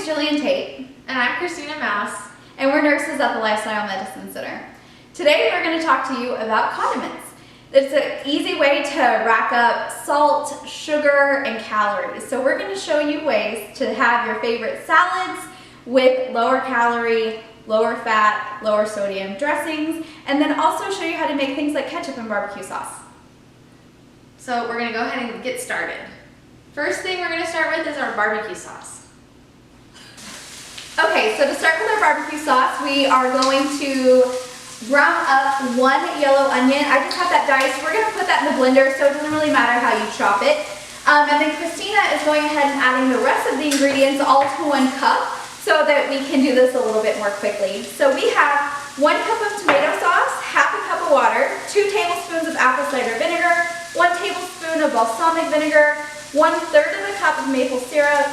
Jillian Tate. And I'm Christina Mouse. And we're nurses at the Lifestyle Medicine Center. Today we're going to talk to you about condiments. It's an easy way to rack up salt, sugar, and calories. So we're going to show you ways to have your favorite salads with lower calorie, lower fat, lower sodium dressings, and then also show you how to make things like ketchup and barbecue sauce. So we're going to go ahead and get started. First thing we're going to start with is our barbecue sauce. Okay, so to start with our barbecue sauce, we are going to brown up 1 yellow onion. I just have that diced. We're going to put that in the blender, so it doesn't really matter how you chop it. And then Christina is going ahead and adding the rest of the ingredients all to 1 cup so that we can do this a little bit more quickly. So we have 1 cup of tomato sauce, half a cup of water, 2 tablespoons of apple cider vinegar, 1 tablespoon of balsamic vinegar, 1/3 of a cup of maple syrup,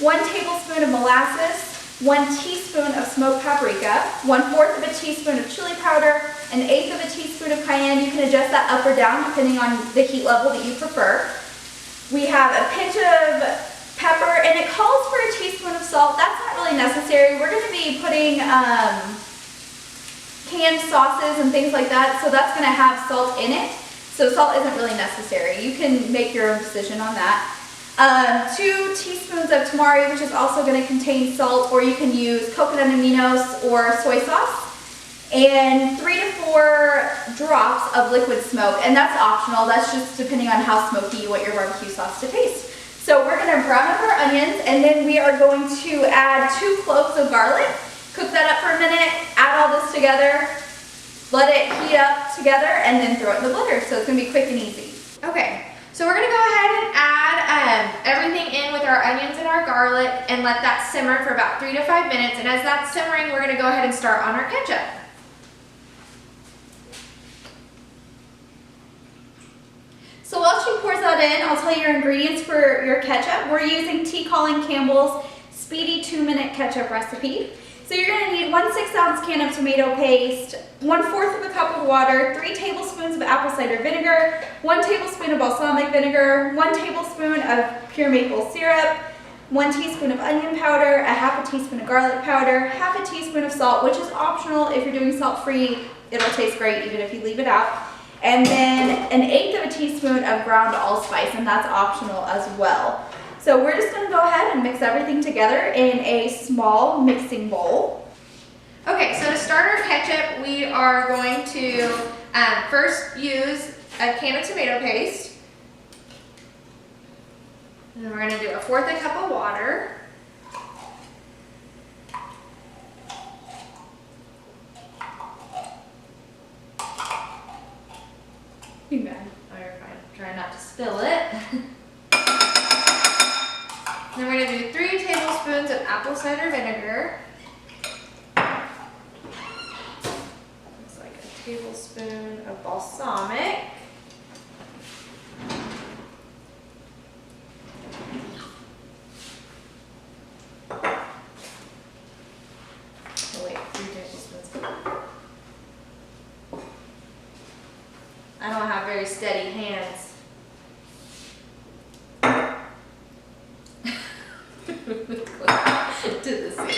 1 tablespoon of molasses, 1 teaspoon of smoked paprika, 1/4 of a teaspoon of chili powder, 1/8 of a teaspoon of cayenne. You can adjust that up or down depending on the heat level that you prefer. We have a pinch of pepper, and it calls for a teaspoon of salt. That's not really necessary. We're going to be putting canned sauces and things like that, so that's going to have salt in it. So salt isn't really necessary. You can make your own decision on that. 2 teaspoons of tamari, which is also going to contain salt, or you can use coconut aminos or soy sauce, and 3 to 4 drops of liquid smoke, and that's optional. That's just depending on how smoky you want your barbecue sauce to taste. So we're going to brown up our onions, and then we are going to add 2 cloves of garlic. Cook that up for a minute, add all this together, let it heat up together, and then throw it in the blender. So it's going to be quick and easy. Okay. So we're going to go ahead and add everything in with our onions and our garlic and let that simmer for about 3 to 5 minutes. And as that's simmering, we're going to go ahead and start on our ketchup. So while she pours that in, I'll tell you your ingredients for your ketchup. We're using T. Colin Campbell's Speedy 2-minute ketchup recipe. So you're going to need 1 6-ounce can of tomato paste, 1/4 of a cup of water, 3 tablespoons of apple cider vinegar, 1 tablespoon of balsamic vinegar, 1 tablespoon of pure maple syrup, 1 teaspoon of onion powder, 1/2 teaspoon of garlic powder, 1/2 teaspoon of salt, which is optional. If you're doing salt-free, it'll taste great even if you leave it out. And then 1/8 of a teaspoon of ground allspice, and that's optional as well. So we're just going to go ahead and mix everything together in a small mixing bowl. Okay, so to start our ketchup, we are going to first use a can of tomato paste. And then we're going to do 1/4 a cup of water. You bad. Oh, you're fine. Try not to spill it. Then we're going to do 3 tablespoons of apple cider vinegar. Looks like a tablespoon of balsamic. Oh wait, 3 tablespoons. I don't have very steady hands. To the sink.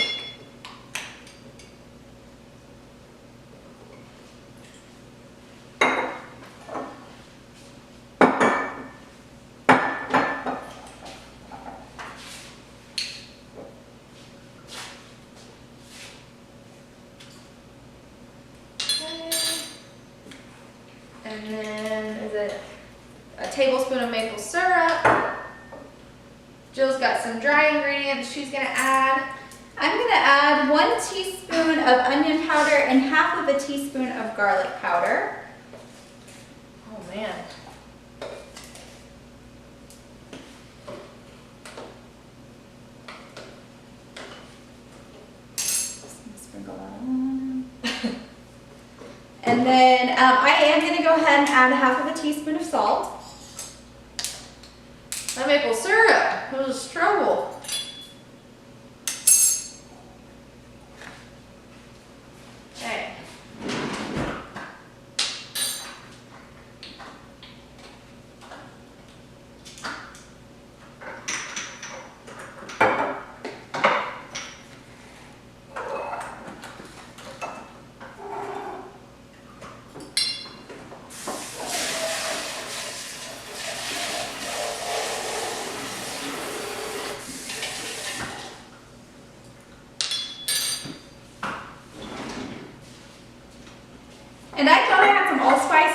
And then is it a tablespoon of maple syrup? Jill's got some dry ingredients she's going to add. I'm going to add 1 teaspoon of onion powder and 1/2 of a teaspoon of garlic powder. Oh man. Sprinkle that on. And then I am going to go ahead and add 1/2 of a teaspoon of salt. That maple syrup was trouble. Okay.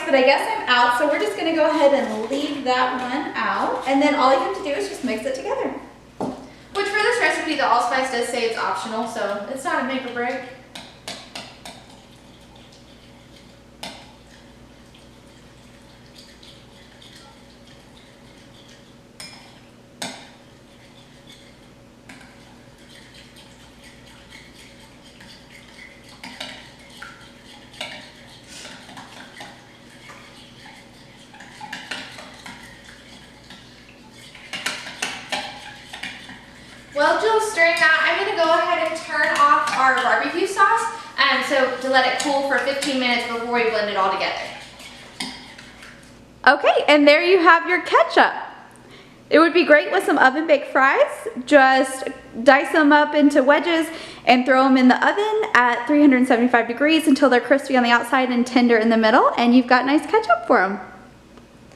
but I guess I'm out, so we're just gonna go ahead and leave that one out. And then all you have to do is just mix it together. Which for this recipe, the allspice does say it's optional, so it's not a make or break. While Jill's stirring that, I'm going to go ahead and turn off our barbecue sauce, so to let it cool for 15 minutes before we blend it all together. Okay, and there you have your ketchup. It would be great with some oven baked fries. Just dice them up into wedges and throw them in the oven at 375 degrees until they're crispy on the outside and tender in the middle, and you've got nice ketchup for them.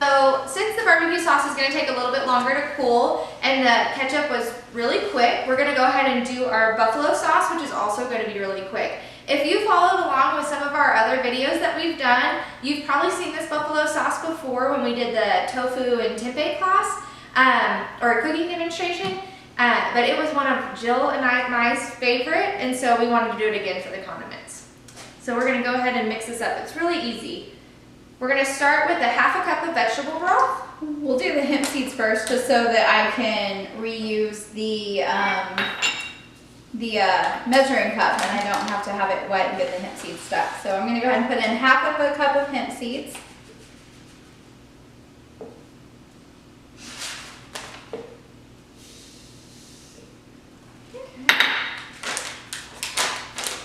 So since the barbecue sauce is going to take a little bit longer to cool and the ketchup was really quick, we're going to go ahead and do our buffalo sauce, which is also going to be really quick. If you followed along with some of our other videos that we've done, you've probably seen this buffalo sauce before when we did the tofu and tempeh class or a cooking demonstration, but it was one of Jill and my favorite, and so we wanted to do it again for the condiments. So we're going to go ahead and mix this up. It's really easy. We're going to start with a ½ cup of vegetable broth. We'll do the hemp seeds first, just so that I can reuse the measuring cup and I don't have to have it wet and get the hemp seeds stuck. So I'm going to go ahead and put in ½ of a cup of hemp seeds.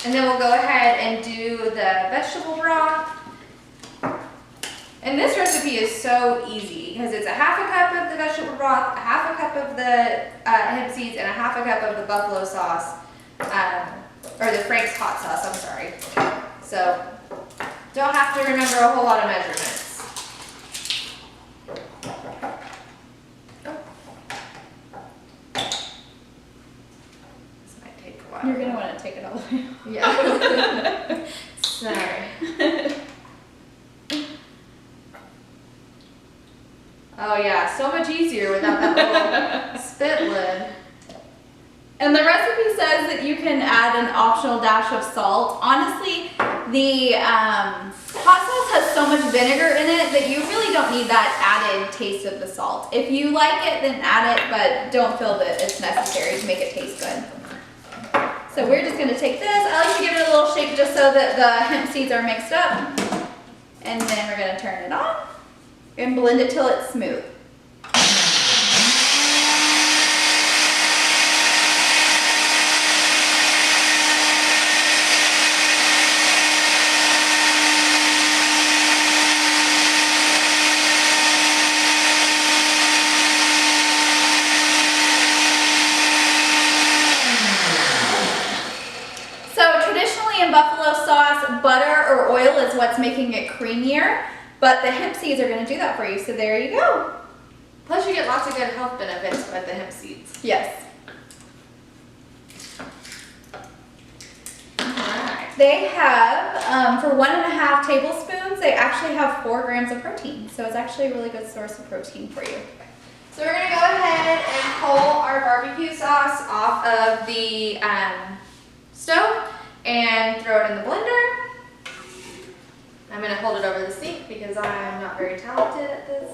And then we'll go ahead and do the vegetable broth. And this recipe is so easy because it's a ½ cup of the vegetable broth, a ½ cup of the hemp seeds, and a ½ cup of the buffalo sauce, or the Frank's hot sauce, I'm sorry. So don't have to remember a whole lot of measurements. This might take a while. You're going to want to take it all the way off. Yeah. Sorry. Oh yeah, so much easier without that little spit lid. And the recipe says that you can add an optional dash of salt. Honestly, the hot sauce has so much vinegar in it that you really don't need that added taste of the salt. If you like it, then add it, but don't feel that it's necessary to make it taste good. So we're just gonna take this. I like to give it a little shake just so that the hemp seeds are mixed up. And then we're gonna turn it on and blend it till it's smooth. So traditionally in buffalo sauce, butter or oil is what's making it creamier. But the hemp seeds are going to do that for you, so there you go. Plus you get lots of good health benefits with the hemp seeds. Yes. Alright. They have, for 1½ tablespoons, they actually have 4 grams of protein. So it's actually a really good source of protein for you. So we're going to go ahead and pull our barbecue sauce off of the stove and throw it in the blender. I'm going to hold it over the sink because I'm not very talented at this.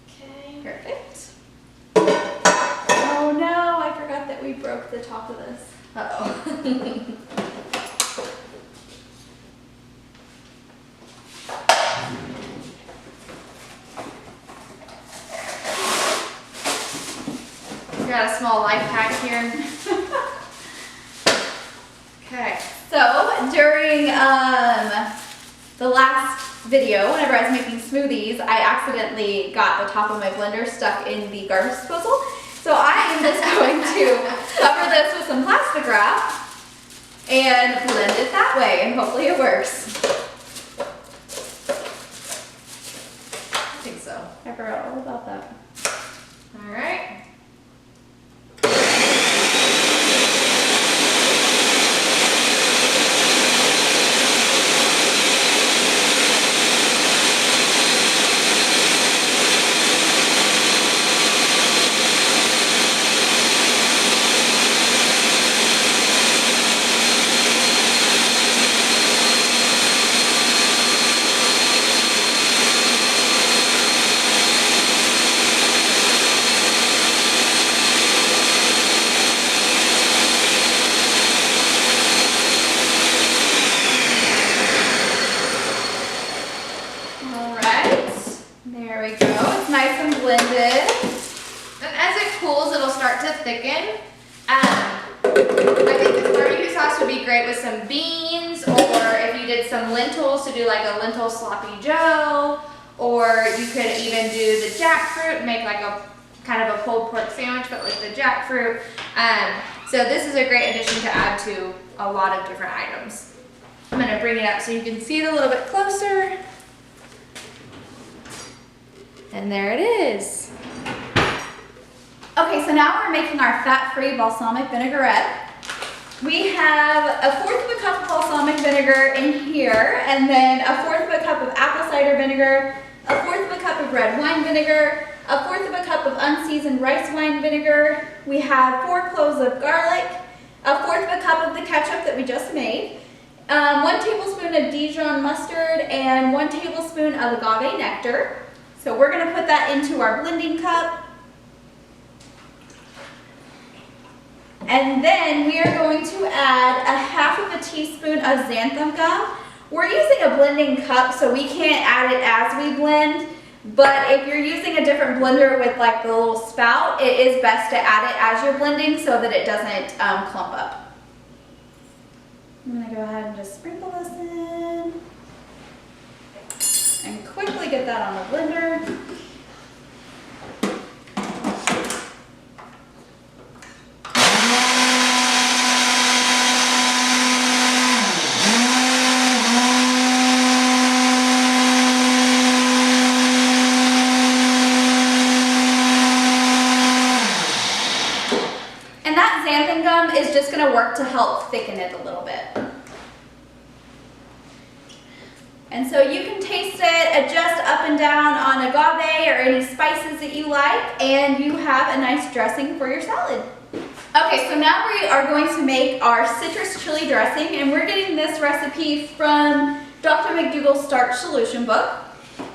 Okay. Perfect. Oh no, I forgot that we broke the top of this. Uh-oh. Got a small life hack here. Okay. So during the last video, whenever I was making smoothies, I accidentally got the top of my blender stuck in the garbage disposal. So I am just going to cover this with some plastic wrap and blend it that way, and hopefully it works. I think so. I forgot all about that. All right. blended. And as it cools, it'll start to thicken. I think this barbecue sauce would be great with some beans, or if you did some lentils to do like a lentil sloppy joe, or you could even do the jackfruit and make like a kind of a pulled pork sandwich, but with the jackfruit. So this is a great addition to add to a lot of different items. I'm gonna bring it up so you can see it a little bit closer. And there it is. Okay, so now we're making our fat-free balsamic vinaigrette. We have 1/4 of a cup of balsamic vinegar in here, and then 1/4 of a cup of apple cider vinegar, 1/4 of a cup of red wine vinegar, 1/4 of a cup of unseasoned rice wine vinegar. We have 4 cloves of garlic, 1/4 of a cup of the ketchup that we just made, 1 tablespoon of Dijon mustard, and 1 tablespoon of agave nectar. So we're gonna put that into our blending cup. And then we are going to add 1/2 teaspoon of xanthan gum. We're using a blending cup, so we can't add it as we blend. But if you're using a different blender with like the little spout, it is best to add it as you're blending so that it doesn't clump up. I'm gonna go ahead and just sprinkle this in and quickly get that on the blender. And that xanthan gum is just going to work to help thicken it a little bit. And so you can taste it, adjust up and down on agave or any spices that you like, and you have a nice dressing for your salad. Okay, so now we are going to make our citrus chili dressing, and we're getting this recipe from Dr. McDougall's Starch Solution book.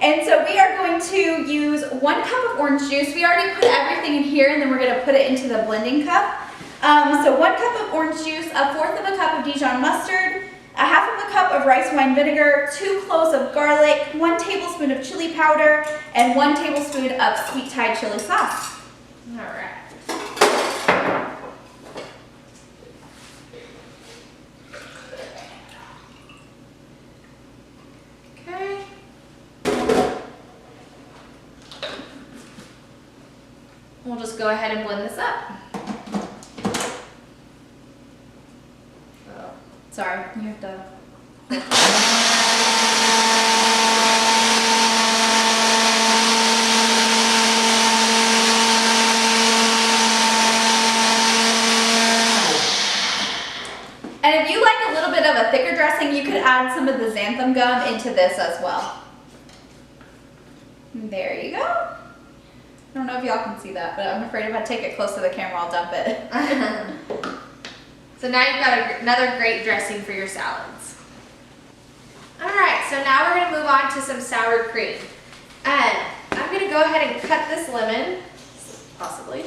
And so we are going to use 1 cup of orange juice. We already put everything in here, and then we're going to put it into the blending cup. So 1 cup of orange juice, 1/4 of a cup of Dijon mustard, 1/2 of a cup of rice wine vinegar, 2 cloves of garlic, 1 tablespoon of chili powder, and 1 tablespoon of sweet Thai chili sauce. All right. Okay. We'll just go ahead and blend this up. Oh, Sorry, you have to. And if you like a little bit of a thicker dressing, you could add some of the xanthan gum into this as well. There you go. I don't know if y'all can see that, but I'm afraid if I take it close to the camera, I'll dump it. So now you've got another great dressing for your salads. All right, so now we're gonna move on to some sour cream. And I'm gonna go ahead and cut this lemon, possibly.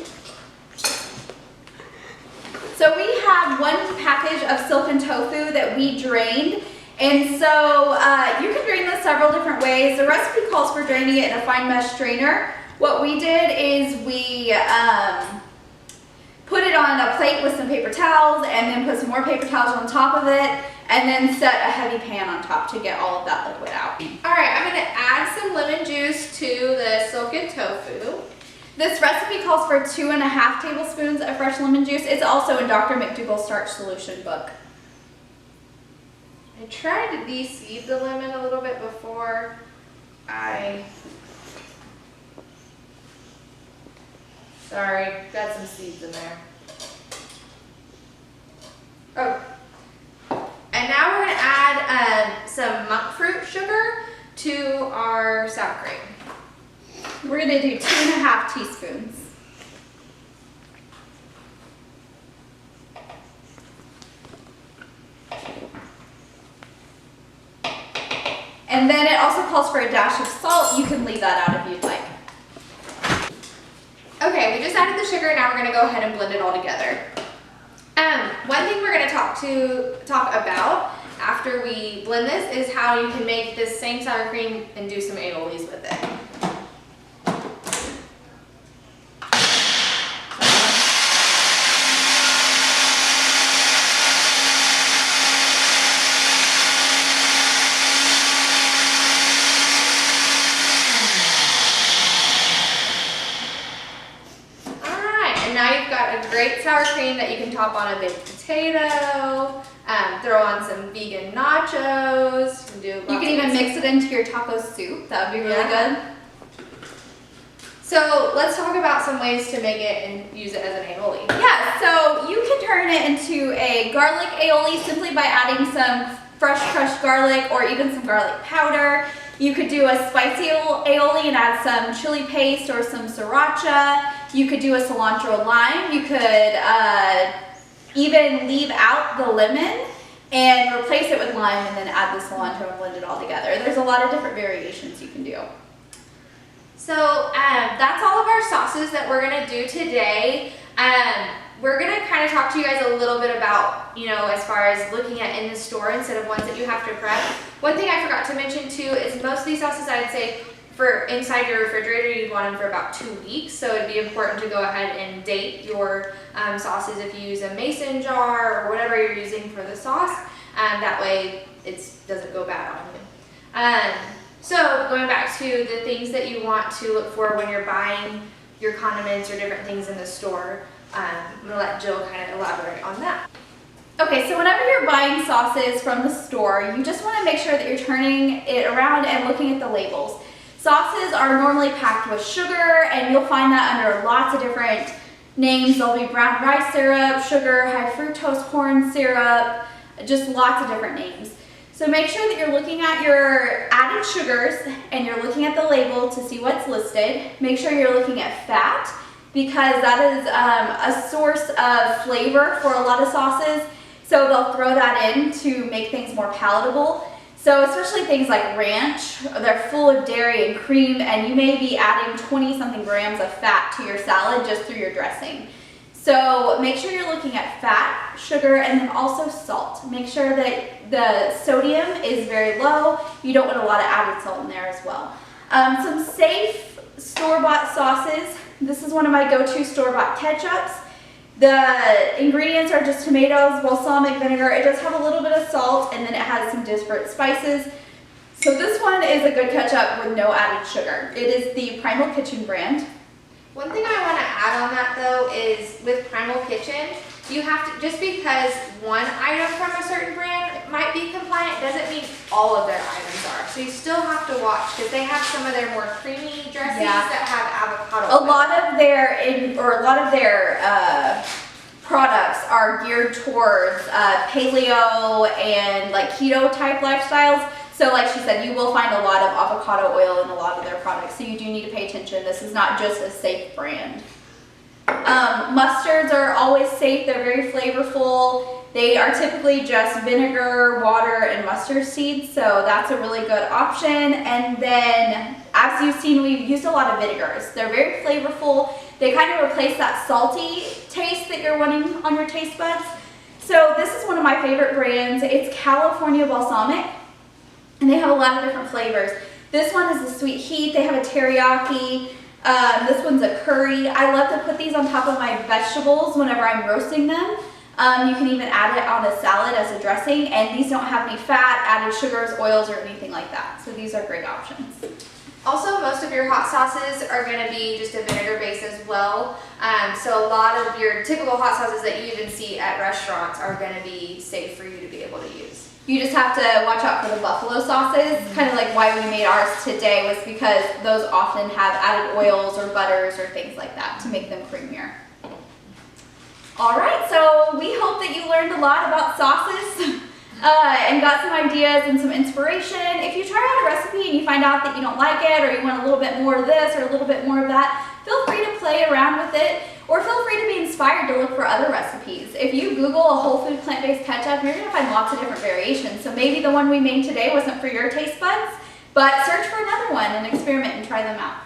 So we have 1 package of silken tofu that we drained. And so you can drain this several different ways. The recipe calls for draining it in a fine mesh strainer. What we did is we put it on a plate with some paper towels and then put some more paper towels on top of it and then set a heavy pan on top to get all of that liquid out. All right, I'm gonna add some lemon juice to the silken tofu. This recipe calls for 2.5 tablespoons of fresh lemon juice. It's also in Dr. McDougall's Starch Solution book. I tried to de-seed the lemon a little bit before I... Sorry, got some seeds in there. Oh. And now we're gonna add some monk fruit sugar to our sour cream. We're gonna do 2.5 teaspoons. And then it also calls for a dash of salt. You can leave that out if you'd like. Okay, we just added the sugar, now we're gonna go ahead and blend it all together. One thing we're gonna talk about after we blend this is how you can make this same sour cream and do some aiolis with it. got a great sour cream that you can top on a baked potato, throw on some vegan nachos. You can even mix it into your taco soup. That would be really good. So let's talk about some ways to make it and use it as an aioli. Yeah, so you can turn it into a garlic aioli simply by adding some fresh crushed garlic or even some garlic powder. You could do a spicy aioli and add some chili paste or some sriracha. You could do a cilantro lime. You could even leave out the lemon and replace it with lime and then add the cilantro and blend it all together. There's a lot of different variations you can do. So that's all of our sauces that we're gonna do today. We're gonna kind of talk to you guys a little bit about, as far as looking at in the store instead of ones that you have to prep. One thing I forgot to mention too is most of these sauces, I'd say, for inside your refrigerator, you'd want them for about 2 weeks. So it'd be important to go ahead and date your sauces if you use a mason jar or whatever you're using for the sauce. That way it doesn't go bad on you. So going back to the things that you want to look for when you're buying your condiments or different things in the store, I'm going to let Jill kind of elaborate on that. Okay, so whenever you're buying sauces from the store, you just want to make sure that you're turning it around and looking at the labels. Sauces are normally packed with sugar, and you'll find that under lots of different names. There'll be brown rice syrup, sugar, high fructose corn syrup, just lots of different names. So make sure that you're looking at your added sugars and you're looking at the label to see what's listed. Make sure you're looking at fat because that is a source of flavor for a lot of sauces. So they'll throw that in to make things more palatable. So especially things like ranch, they're full of dairy and cream, and you may be adding 20-something grams of fat to your salad just through your dressing. So make sure you're looking at fat, sugar, and then also salt. Make sure that the sodium is very low. You don't want a lot of added salt in there as well. Some safe store-bought sauces. This is one of my go-to store-bought ketchups. The ingredients are just tomatoes, balsamic vinegar. It does have a little bit of salt, and then it has some disparate spices. So this one is a good ketchup with no added sugar. It is the Primal Kitchen brand. One thing I want to add on that though is with Primal Kitchen, you have to, just because one item from a certain brand might be compliant doesn't mean all of their items are. So you still have to watch because they have some of their more creamy dressings that have avocado. A lot of their products are geared towards paleo and like keto type lifestyles. So like she said, you will find a lot of avocado oil in a lot of their products. So you do need to pay attention. This is not just a safe brand. Mustards are always safe. They're very flavorful. They are typically just vinegar, water, and mustard seeds. So that's a really good option. And then as you've seen, we've used a lot of vinegars. They're very flavorful. They kind of replace that salty taste that you're wanting on your taste buds. So this is one of my favorite brands. It's California Balsamic. And they have a lot of different flavors. This one is the sweet heat. They have a teriyaki. This one's a curry. I love to put these on top of my vegetables whenever I'm roasting them. You can even add it on a salad as a dressing. And these don't have any fat, added sugars, oils, or anything like that. So these are great options. Also, most of your hot sauces are going to be just a vinegar base as well. So a lot of your typical hot sauces that you even see at restaurants are going to be safe for you to be able to use. You just have to watch out for the buffalo sauces. Kind of like why we made ours today was because those often have added oils or butters or things like that to make them creamier. All right, so we hope that you learned a lot about sauces and got some ideas and some inspiration. If you try out a recipe and you find out that you don't like it or you want a little bit more of this or a little bit more of that, feel free to play around with it. Or feel free to be inspired to look for other recipes. If you Google a whole food plant-based ketchup, you're gonna find lots of different variations. So maybe the one we made today wasn't for your taste buds, but search for another one and experiment and try them out.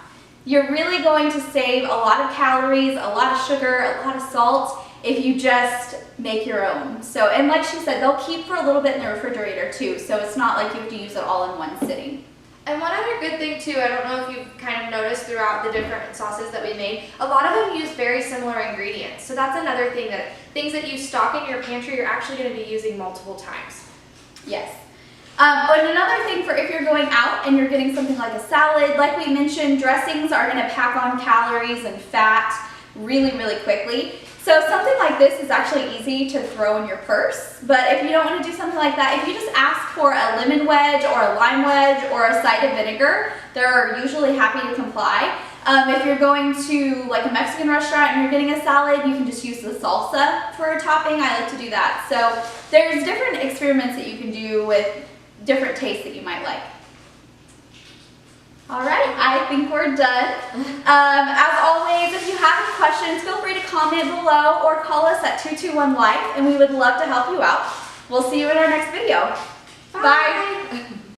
You're really going to save a lot of calories, a lot of sugar, a lot of salt if you just make your own. So, and like she said, they'll keep for a little bit in the refrigerator too. So it's not like you have to use it all in one sitting. And one other good thing too, I don't know if you've kind of noticed throughout the different sauces that we made, a lot of them use very similar ingredients. So that's another thing, that things that you stock in your pantry, you're actually going to be using multiple times. Yes. But another thing for if you're going out and you're getting something like a salad, like we mentioned, dressings are going to pack on calories and fat. really, really quickly. So something like this is actually easy to throw in your purse, but if you don't want to do something like that, if you just ask for a lemon wedge or a lime wedge or a side of vinegar, they're usually happy to comply. If you're going to like a Mexican restaurant and you're getting a salad, you can just use the salsa for a topping. I like to do that. So there's different experiments that you can do with different tastes that you might like. All right, I think we're done. As always, if you have any questions, feel free to comment below or call us at 221-LIFE, and we would love to help you out. We'll see you in our next video. Bye.